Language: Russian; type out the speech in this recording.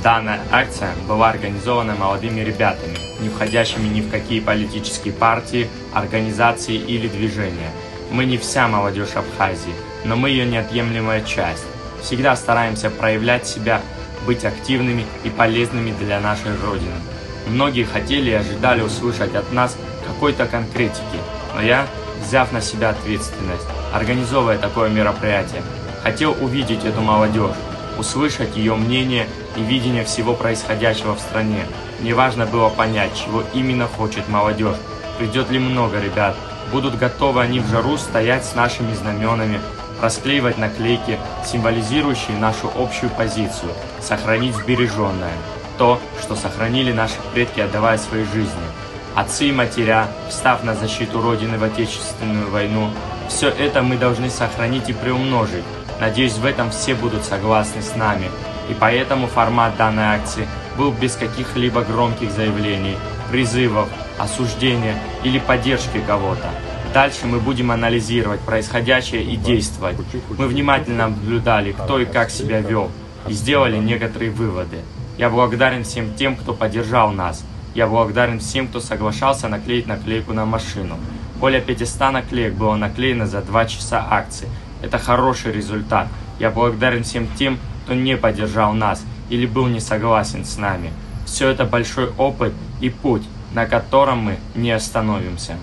Данная акция была организована молодыми ребятами, не входящими ни в какие политические партии, организации или движения. Мы не вся молодежь Абхазии, но мы ее неотъемлемая часть. Всегда стараемся проявлять себя, быть активными и полезными для нашей Родины. Многие хотели и ожидали услышать от нас какой-то конкретики, но я, взяв на себя ответственность, организовывая такое мероприятие, хотел увидеть эту молодежь, услышать ее мнение и видение всего происходящего в стране. Мне важно было понять, чего именно хочет молодежь, придет ли много ребят, будут готовы они в жару стоять с нашими знаменами, расклеивать наклейки, символизирующие нашу общую позицию, сохранить сбереженное, то, что сохранили наши предки, отдавая свои жизни. Отцы и матеря, встав на защиту Родины в Отечественную войну, все это мы должны сохранить и приумножить. Надеюсь, в этом все будут согласны с нами. И поэтому формат данной акции был без каких-либо громких заявлений, призывов, осуждения или поддержки кого-то. Дальше мы будем анализировать происходящее и действовать. Мы внимательно наблюдали, кто и как себя вел, и сделали некоторые выводы. Я благодарен всем тем, кто поддержал нас. Я благодарен всем, кто соглашался наклеить наклейку на машину. Более 500 наклеек было наклеено за 2 часа акции. Это хороший результат. Я благодарен всем тем, кто не поддержал нас или был не согласен с нами. Все это большой опыт и путь, на котором мы не остановимся.